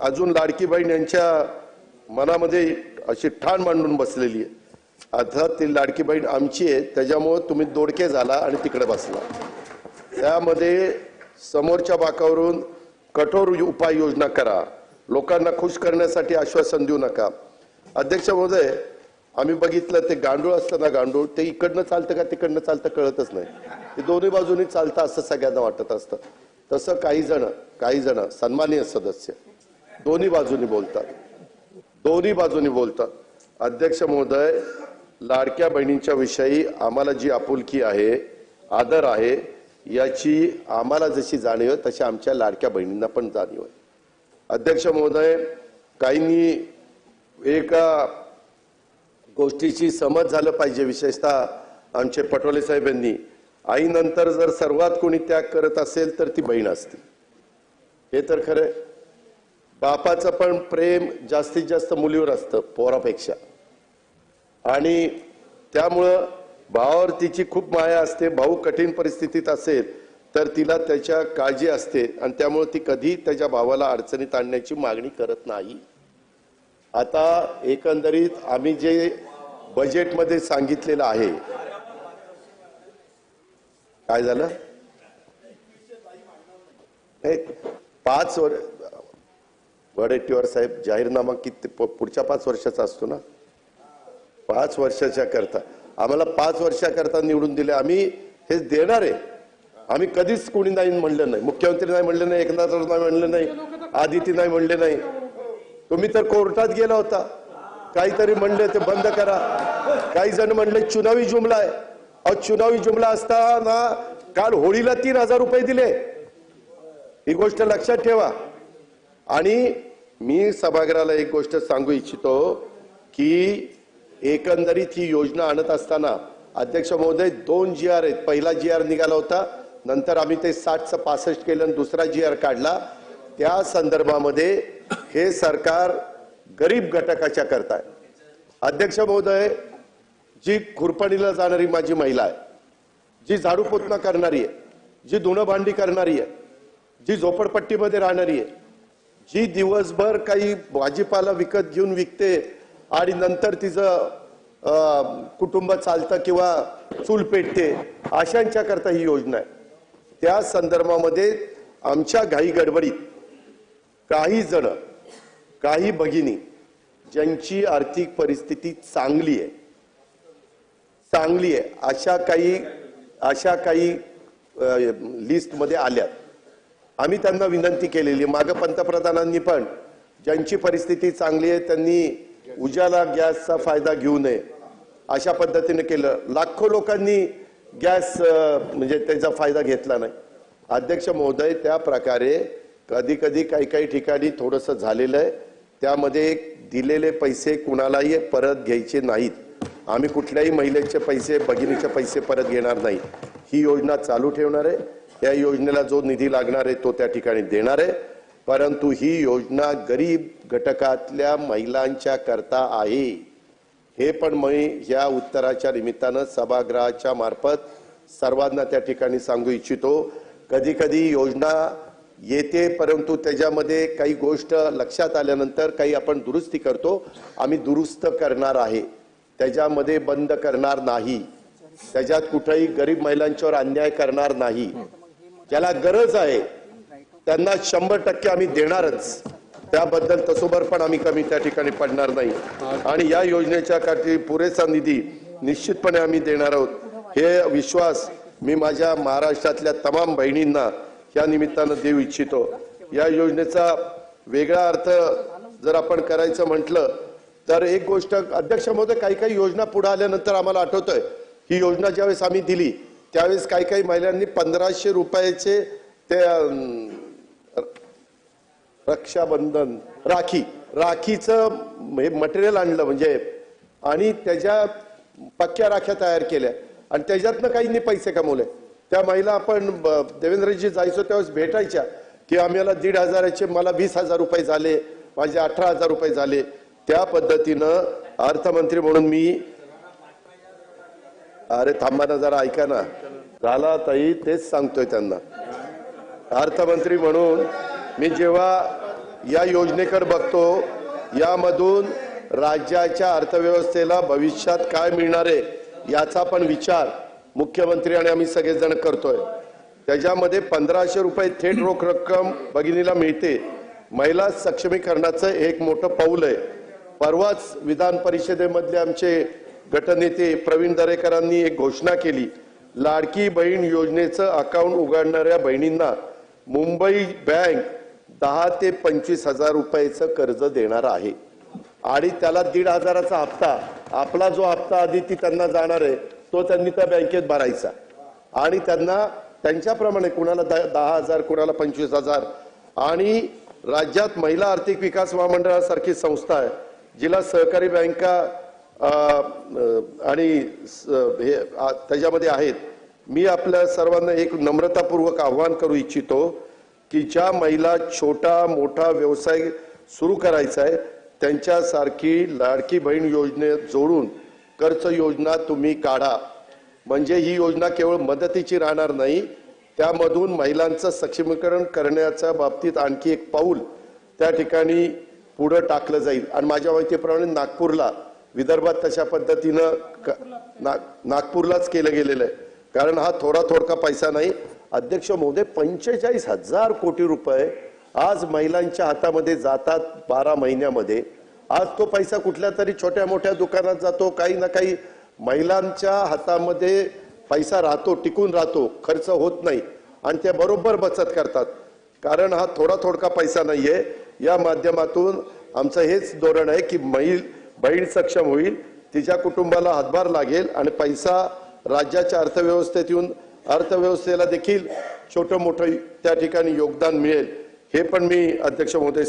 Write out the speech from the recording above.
अजून लाडकी बहीण यांच्या मनामध्ये अशी ठाण मांडून बसलेली आहे। आता ती लाडकी बहीण आमची आहे, त्याच्यामुळे तुम्ही दोडके झाला आणि तिकडे बसला। त्यामध्ये समोरच्या बाकावरून कठोर उपाययोजना करा, लोकांना खुश करण्यासाठी आश्वासन देऊ नका। अध्यक्ष महोदय, आम्ही बघितलं ते गांडूळ असतं ना, गांडूळ ते इकडनं चालतं का तिकडनं चालतं कळतच नाही, ते दोन्ही बाजूनी चालतं असं सगळ्यांना वाटत असतं। तसं काही जण सन्माननीय सदस्य दोन्ही बाजूनी बोलतात। अध्यक्ष महोदय, लाडक्या बहिणींच्या विषयी आम्हाला जी आपुलकी आहे, आदर आहे, याची आम्हाला जशी जाणीव आहे तशी आमच्या लाडक्या बहिणींना पण जाणीव आहे। अध्यक्ष महोदय, काहींनी एका गोष्टीची समज झालं पाहिजे, विशेषतः आमचे पटोले साहेब यांनी, आईनंतर जर सर्वात कोणी त्याग करत असेल तर ती बहीण असते। हे तर खरं, बापाचं पण प्रेम जास्तीत जास्त मुलीवर असतं पोरापेक्षा, आणि त्यामुळं भावावर तिची खूप माया असते। भाऊ कठीण परिस्थितीत असेल तर तिला त्याच्या काळजी असते, आणि त्यामुळे ती कधी त्याच्या भावाला अडचणीत आणण्याची मागणी करत नाही। आता एकंदरीत आम्ही जे बजेटमध्ये सांगितलेलं आहे, काय झालं, 5 वर्ष वडेट्टीवार साहेब, जाहीरनामा किती पुढच्या 5 वर्षाचा असतो ना, 5 वर्षाच्या करता आम्हाला 5 वर्षाकरता निवडून दिले, आम्ही हे देणार आहे। आम्ही कधीच कोणी नाही म्हणलं नाही, मुख्यमंत्री नाही म्हणले नाही, एकनाथ नाही म्हणले नाही, आदिती नाही म्हणले नाही। तुम्ही तर कोर्टात गेला होता, काहीतरी म्हणले ते बंद करा, काही जण म्हणले चुनावी जुमला आहे। अहो, चुनावी जुमला असताना काल होळीला 3000 रुपये दिले, ही गोष्ट लक्षात ठेवा। आणि मी सभागृहाला एक गोष्ट सांगू इच्छितो की एकंदरीत ही योजना आणत असताना अध्यक्ष महोदय 2 GR आहेत। पहिला GR निघाला होता, नंतर आम्ही ते 60चं 65 केलं आणि दुसरा GR काढला। त्या संदर्भामध्ये हे सरकार गरीब घटकाच्या करता आहे। अध्यक्ष महोदय, जी खुरपणीला जाणारी माझी महिला आहे, जी झाडू पोतना करणारी आहे, जी धुणं भांडी करणारी आहे, जी झोपडपट्टीमध्ये राहणारी आहे, जी दिवसभर काही भाजीपाला विकत घेऊन विकते आणि नंतर तिचं कुटुंब चालतं किंवा चूल पेटते, अशांच्या करता ही योजना आहे। त्या संदर्भामध्ये आमच्या घाई गडबडीत काही भगिनी ज्यांची आर्थिक परिस्थिती चांगली आहे अशा काही लिस्ट मध्ये आल्यात। आम्ही त्यांना विनंती केलेली, मागे पंतप्रधानांनी पण ज्यांची परिस्थिती चांगली आहे त्यांनी उजाला गॅसचा फायदा घेऊ नये अशा पद्धतीने केलं। लाखो लोकांनी गॅस म्हणजे त्याचा फायदा घेतला नाही। अध्यक्ष महोदय, त्या प्रकारे कधी काही ठिकाणी थोडंसं झालेलं आहे, त्यामध्ये दिलेले पैसे कुणालाही परत घ्यायचे नाहीत। आम्ही कुठल्याही महिलेचे पैसे, भगिनीचे पैसे परत घेणार नाही। ही योजना चालू ठेवणार आहे, या योजनेला जो निधी लागणार आहे तो त्या ठिकाणी देणार आहे, परंतु ही योजना गरीब घटकातल्या महिलांच्या करता आहे। हे पण मी या उत्तराच्या निमित्तानं सभागृहाच्या मार्फत सर्वांना त्या ठिकाणी सांगू इच्छितो। कधी योजना येते, परंतु त्याच्यामध्ये काही गोष्ट लक्षात आल्यानंतर काही आपण दुरुस्ती करतो। आम्ही दुरुस्त करणार आहे, त्याच्यामध्ये बंद करणार नाही, त्याच्यात कुठेही गरीब महिलांच्यावर अन्याय करणार नाही। ज्याला गरज आहे त्यांना 100% आम्ही देणारच, त्याबद्दल तसोबर पण आम्ही कमी त्या ठिकाणी पडणार नाही। आणि या योजनेच्या साठी पुरेसा निधी निश्चितपणे आम्ही देणार आहोत, हे विश्वास मी माझ्या महाराष्ट्रातल्या तमाम बहिणींना या निमित्तानं देऊ इच्छितो। या योजनेचा वेगळा अर्थ जर आपण करायचं म्हटलं तर एक गोष्ट अध्यक्ष महोदय, काही योजना पुढे आल्यानंतर आम्हाला आठवतंय, ही योजना ज्यावेळेस आम्ही दिली त्यावेळेस काही महिलांनी 1500 रुपयाचे ते रक्षाबंधन राखीचं मटेरियल आणलं म्हणजे, आणि त्याच्या पक्क्या राख्या तयार केल्या आणि त्याच्यातनं काहींनी पैसे कमवले। त्या महिला आपण देवेंद्रजी जायचो त्यावेळेस भेटायच्या की आम्हाला 1500चे मला 20,000 रुपये झाले, माझे 18,000 रुपये झाले। त्या पद्धतीनं अर्थमंत्री म्हणून मी, अरे थांबा ना जरा, ऐका ना, झाला ताई, तेच सांगतोय त्यांना। अर्थमंत्री म्हणून मी जेव्हा या योजनेकडे बघतो, यामधून राज्याच्या अर्थव्यवस्थेला भविष्यात काय मिळणार आहे याचा पण विचार मुख्यमंत्री आणि आम्ही सगळेजण करतोय। त्याच्यामध्ये 1500 रुपये थेट रोख रक्कम भगिनीला मिळते। महिला सक्षमीकरणाचं एक मोठं पाऊल आहे। परवाच विधान परिषदेमधले आमचे गटनेते प्रवीण दरेकरांनी एक घोषणा केली, लाडकी बहीण योजनेचं अकाउंट उघडणाऱ्या बहिणींना मुंबई बँक 10 ते 25 हजार रुपयाचं कर्ज देणार आहे आणि त्याला 1,500चा हप्ता, आपला जो हप्ता आधी ती त्यांना जाणार आहे तो त्यांनी त्या बँकेत भरायचा आणि त्यांना त्यांच्याप्रमाणे कुणाला 10,000 कुणाला 25,000। आणि राज्यात महिला आर्थिक विकास महामंडळासारखी संस्था आहे जिला सहकारी बँका आणि हे त्याच्यामध्ये आहेत। मी आपल्या सर्वांना एक नम्रतापूर्वक आवाहन करू इच्छितो की ज्या महिला छोटा मोठा व्यवसाय सुरू करायचा आहे त्यांच्यासारखी लाडकी बहीण योजनेत जोडून कर्ज योजना तुम्ही काढा, म्हणजे ही योजना केवळ मदतीची राहणार नाही, त्यामधून महिलांचं सक्षमीकरण करण्याच्या बाबतीत आणखी एक पाऊल त्या ठिकाणी पुढे टाकलं जाईल। आणि माझ्या माहितीप्रमाणे नागपूरला, विदर्भात तशा पद्धतीनं नागपूरलाच केलं गेलेलं आहे, कारण हा थोडका पैसा नाही। अध्यक्ष महोदय, 45,000 कोटी रुपये आज महिलांच्या हातामध्ये जातात 12 महिन्यामध्ये। आज तो पैसा कुठल्या तरी छोट्या मोठ्या दुकानात जातो, काही ना काही महिलांच्या हातामध्ये पैसा राहतो, टिकून राहतो, खर्च होत नाही आणि ते बरोबर बचत करतात, कारण हा थोडका पैसा नाहीये। या माध्यमातून आमचं हेच धोरण आहे की बहीण सक्षम होईल, तिच्या कुटुंबाला हातभार लागेल आणि पैसा राज्याच्या अर्थव्यवस्थेत येऊन अर्थव्यवस्थेला देखील छोटं मोठं त्या ठिकाणी योगदान मिळेल, हे पण मी अध्यक्ष महोदय